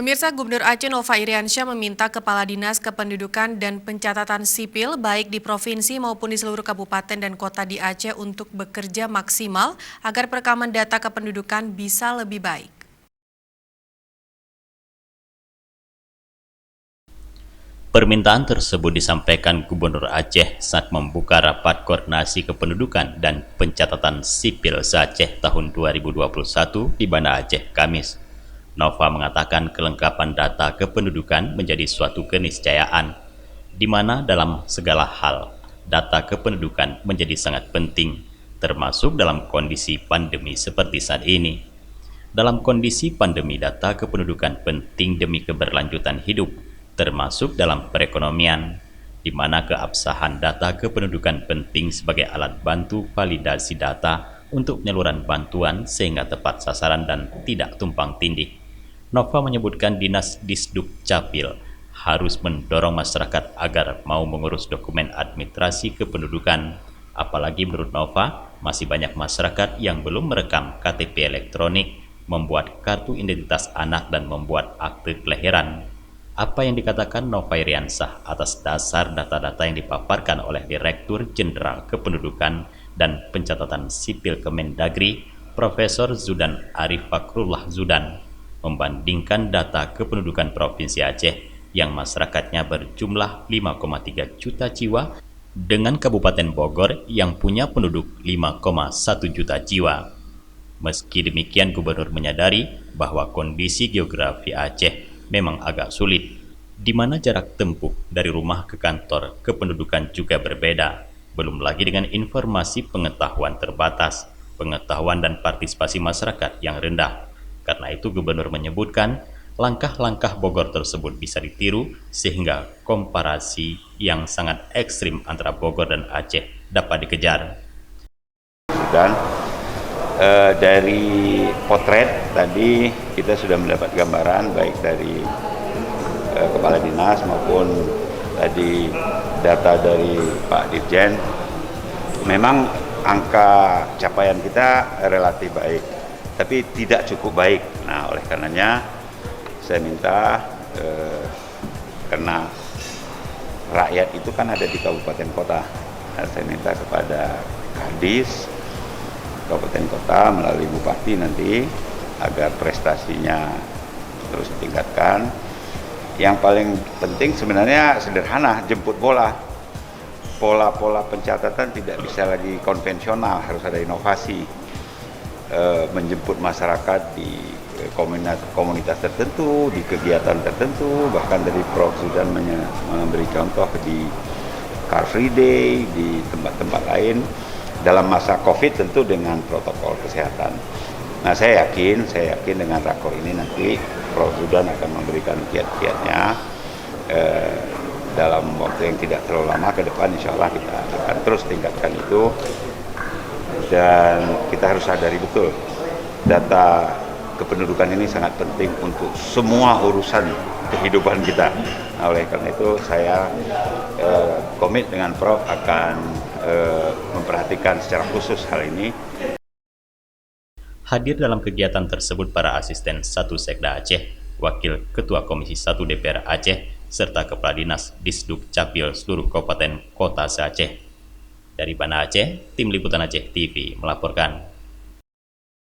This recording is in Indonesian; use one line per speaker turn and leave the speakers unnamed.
Pemirsa, Gubernur Aceh Nova Iriansyah meminta Kepala Dinas Kependudukan dan Pencatatan Sipil baik di provinsi maupun di seluruh kabupaten dan kota di Aceh untuk bekerja maksimal agar perekaman data kependudukan bisa lebih baik.
Permintaan tersebut disampaikan Gubernur Aceh saat membuka rapat koordinasi kependudukan dan pencatatan sipil se-Aceh tahun 2021 di Banda Aceh, Kamis. Nova mengatakan kelengkapan data kependudukan menjadi suatu keniscayaan, di mana dalam segala hal, data kependudukan menjadi sangat penting, termasuk dalam kondisi pandemi seperti saat ini. Dalam kondisi pandemi, data kependudukan penting demi keberlanjutan hidup, termasuk dalam perekonomian, di mana keabsahan data kependudukan penting sebagai alat bantu validasi data untuk penyaluran bantuan sehingga tepat sasaran dan tidak tumpang tindih. Nova menyebutkan Dinas Disduk Capil harus mendorong masyarakat agar mau mengurus dokumen administrasi kependudukan. Apalagi menurut Nova, masih banyak masyarakat yang belum merekam KTP elektronik, membuat kartu identitas anak dan membuat akte kelahiran. Apa yang dikatakan Nova Iriansyah atas dasar data-data yang dipaparkan oleh Direktur Jenderal Kependudukan dan Pencatatan Sipil Kemendagri, Profesor Zudan Arif Fakrullah Zudan, membandingkan data kependudukan Provinsi Aceh yang masyarakatnya berjumlah 5,3 juta jiwa dengan Kabupaten Bogor yang punya penduduk 5,1 juta jiwa. Meski demikian, Gubernur menyadari bahwa kondisi geografi Aceh memang agak sulit, di mana jarak tempuh dari rumah ke kantor kependudukan juga berbeda, belum lagi dengan informasi pengetahuan terbatas, pengetahuan dan partisipasi masyarakat yang rendah. Karena itu Gubernur menyebutkan langkah-langkah Bogor tersebut bisa ditiru sehingga komparasi yang sangat ekstrim antara Bogor dan Aceh dapat dikejar.
Dan dari potret tadi kita sudah mendapat gambaran baik dari Kepala Dinas maupun tadi data dari Pak Dirjen. Memang angka capaian kita relatif baik, tapi tidak cukup baik. Nah, oleh karenanya saya minta karena rakyat itu kan ada di kabupaten kota, nah, saya minta kepada Kadis kabupaten kota melalui bupati nanti agar prestasinya terus ditingkatkan. Yang paling penting sebenarnya sederhana, jemput bola. Pola-pola pencatatan tidak bisa lagi konvensional, harus ada inovasi. Menjemput masyarakat di komunitas tertentu, di kegiatan tertentu, bahkan dari Prof. Zudan memberi contoh di Car Free Day, di tempat-tempat lain, dalam masa COVID tentu dengan protokol kesehatan. Nah, saya yakin dengan rakor ini nanti Prof. Zudan akan memberikan kiat-kiatnya dalam waktu yang tidak terlalu lama ke depan. Insya Allah kita akan terus tingkatkan itu. Dan kita harus sadari betul, data kependudukan ini sangat penting untuk semua urusan kehidupan kita. Nah, oleh karena itu saya komit dengan Prof akan memperhatikan secara khusus hal ini.
Hadir dalam kegiatan tersebut para asisten 1 Sekda Aceh, Wakil Ketua Komisi 1 DPR Aceh, serta Kepala Dinas Disduk Capil seluruh kabupaten kota se-Aceh. Dari Banda Aceh, Tim Liputan Aceh TV melaporkan.